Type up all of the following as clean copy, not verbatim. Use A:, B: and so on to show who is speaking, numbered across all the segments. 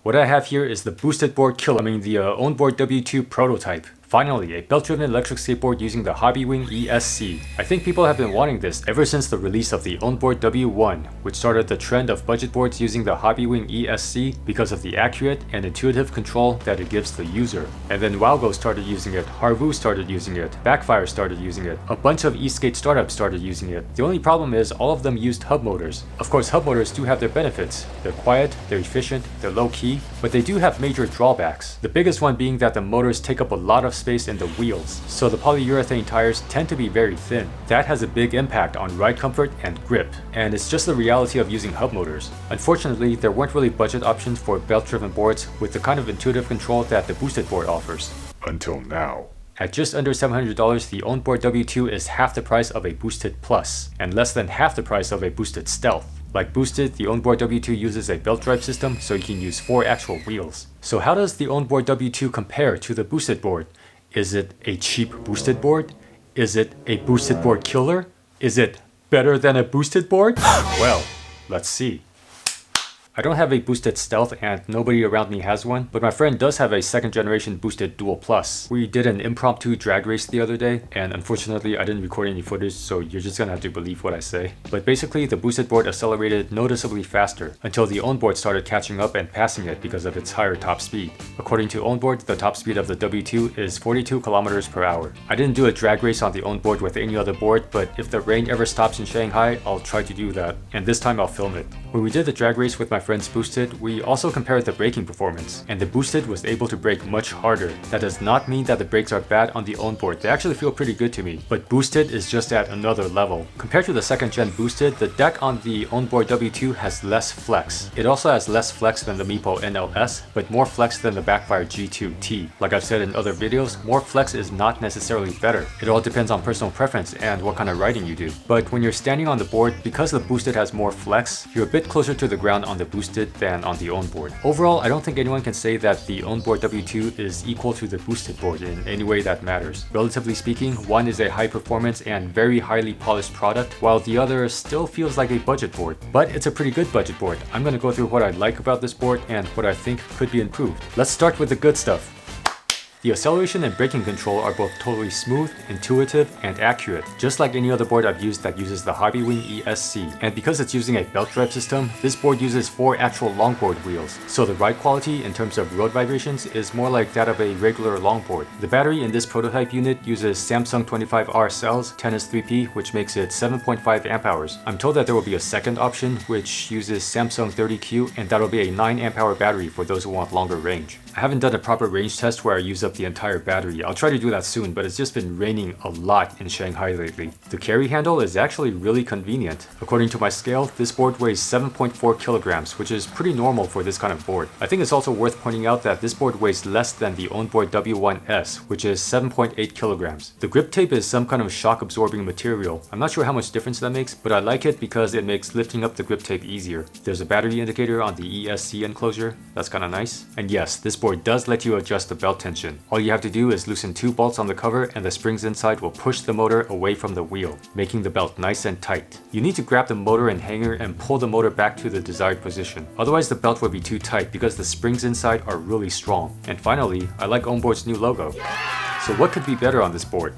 A: What I have here is the boosted board killer, the Ownboard W2 prototype. Finally, a belt-driven electric skateboard using the Hobbywing ESC. I think people have been wanting this ever since the release of the Ownboard W1, which started the trend of budget boards using the Hobbywing ESC because of the accurate and intuitive control that it gives the user. And then Walgo started using it, Harvu started using it, Backfire started using it, a bunch of e-skate startups started using it. The only problem is all of them used hub motors. Of course, hub motors do have their benefits. They're quiet, they're efficient, they're low-key, but they do have major drawbacks. The biggest one being that the motors take up a lot of space in the wheels, so the polyurethane tires tend to be very thin. That has a big impact on ride comfort and grip, and it's just the reality of using hub motors. Unfortunately, there weren't really budget options for belt-driven boards with the kind of intuitive control that the boosted board offers.
B: Until now.
A: At just under $700, the Ownboard W2 is half the price of a Boosted Plus, and less than half the price of a Boosted Stealth. Like Boosted, the Ownboard W2 uses a belt drive system, so you can use 4 actual wheels. So how does the Ownboard W2 compare to the boosted board? Is it a cheap boosted board? Is it a boosted board killer? Is it better than a boosted board? Well, let's see. I don't have a boosted stealth and nobody around me has one, but my friend does have a 2nd generation boosted Dual Plus. We did an impromptu drag race the other day, and unfortunately I didn't record any footage, so you're just gonna have to believe what I say. But basically the boosted board accelerated noticeably faster until the Ownboard started catching up and passing it because of its higher top speed. According to Ownboard, the top speed of the W2 is 42 kilometers per hour. I didn't do a drag race on the Ownboard with any other board, but if the rain ever stops in Shanghai, I'll try to do that, and this time I'll film it. When we did the drag race with my friend's boosted, we also compared the braking performance, and the boosted was able to brake much harder. That does not mean that the brakes are bad on the Ownboard, they actually feel pretty good to me, but boosted is just at another level. Compared to the 2nd gen boosted, the deck on the Ownboard W2 has less flex. It also has less flex than the Meepo NLS, but more flex than the Backfire G2T. Like I've said in other videos, more flex is not necessarily better. It all depends on personal preference and what kind of riding you do. But when you're standing on the board, because the boosted has more flex, you're a bit closer to the ground on the boosted than on the Ownboard. Overall, I don't think anyone can say that the Ownboard W2 is equal to the boosted board in any way that matters. Relatively speaking, one is a high performance and very highly polished product, while the other still feels like a budget board. But it's a pretty good budget board. I'm gonna go through what I like about this board and what I think could be improved. Let's start with the good stuff. The acceleration and braking control are both totally smooth, intuitive, and accurate, just like any other board I've used that uses the Hobbywing ESC. And because it's using a belt drive system, this board uses 4 actual longboard wheels, so the ride quality in terms of road vibrations is more like that of a regular longboard. The battery in this prototype unit uses Samsung 25R cells 10S3P, which makes it 7.5 amp hours. I'm told that there will be a second option which uses Samsung 30Q, and that'll be a 9 amp hour battery for those who want longer range. I haven't done a proper range test where I use up the entire battery. I'll try to do that soon, but it's just been raining a lot in Shanghai lately. The carry handle is actually really convenient. According to my scale, this board weighs 7.4 kilograms, which is pretty normal for this kind of board. I think it's also worth pointing out that this board weighs less than the Ownboard W1S, which is 7.8 kilograms. The grip tape is some kind of shock absorbing material. I'm not sure how much difference that makes, but I like it because it makes lifting up the grip tape easier. There's a battery indicator on the ESC enclosure. That's kind of nice. And yes, this board does let you adjust the belt tension. All you have to do is loosen 2 bolts on the cover and the springs inside will push the motor away from the wheel, making the belt nice and tight. You need to grab the motor and hanger and pull the motor back to the desired position. Otherwise the belt will be too tight because the springs inside are really strong. And finally, I like Ownboard's new logo. So what could be better on this board?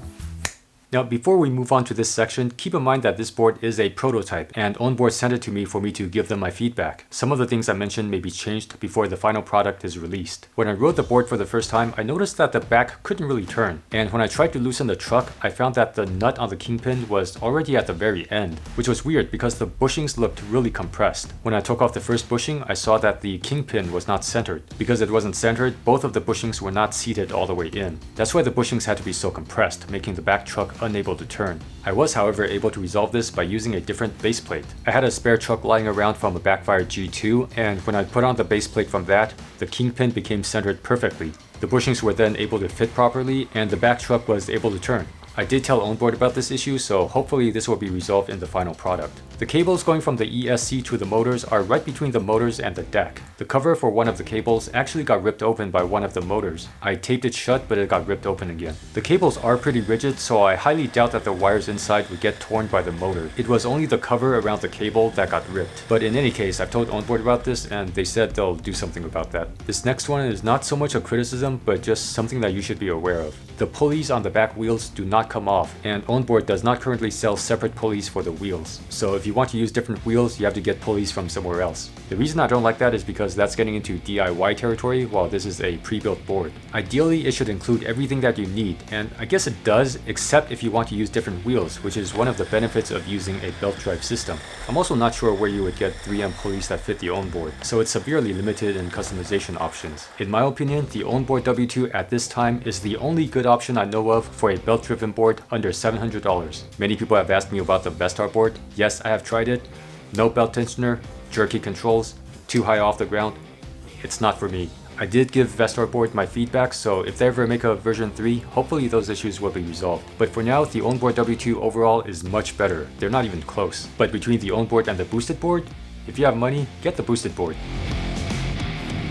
A: Now, before we move on to this section, keep in mind that this board is a prototype, and Ownboard sent it to me for me to give them my feedback. Some of the things I mentioned may be changed before the final product is released. When I rode the board for the first time, I noticed that the back couldn't really turn, and when I tried to loosen the truck, I found that the nut on the kingpin was already at the very end, which was weird because the bushings looked really compressed. When I took off the first bushing, I saw that the kingpin was not centered. Because it wasn't centered, both of the bushings were not seated all the way in. That's why the bushings had to be so compressed, making the back truck unable to turn. I was, however, able to resolve this by using a different base plate. I had a spare truck lying around from a Backfire G2, and when I put on the base plate from that, the kingpin became centered perfectly. The bushings were then able to fit properly, and the back truck was able to turn. I did tell Ownboard about this issue, so hopefully this will be resolved in the final product. The cables going from the ESC to the motors are right between the motors and the deck. The cover for one of the cables actually got ripped open by one of the motors. I taped it shut, but it got ripped open again. The cables are pretty rigid, so I highly doubt that the wires inside would get torn by the motor. It was only the cover around the cable that got ripped. But in any case, I've told Ownboard about this and they said they'll do something about that. This next one is not so much a criticism, but just something that you should be aware of. The pulleys on the back wheels do not come off, and Ownboard does not currently sell separate pulleys for the wheels. So if you want to use different wheels, you have to get pulleys from somewhere else. The reason I don't like that is because that's getting into DIY territory while this is a pre-built board. Ideally, it should include everything that you need, and I guess it does, except if you want to use different wheels, which is one of the benefits of using a belt drive system. I'm also not sure where you would get 3M pulleys that fit the Ownboard, so it's severely limited in customization options. In my opinion, the Ownboard W2 at this time is the only good option I know of for a belt-driven board under $700. Many people have asked me about the Vestar board. Yes, I have tried it. No belt tensioner, jerky controls, too high off the ground. It's not for me. I did give Vestar board my feedback, so if they ever make a version 3, hopefully those issues will be resolved. But for now, the Ownboard W2 overall is much better. They're not even close. But between the Ownboard and the boosted board, if you have money, get the boosted board.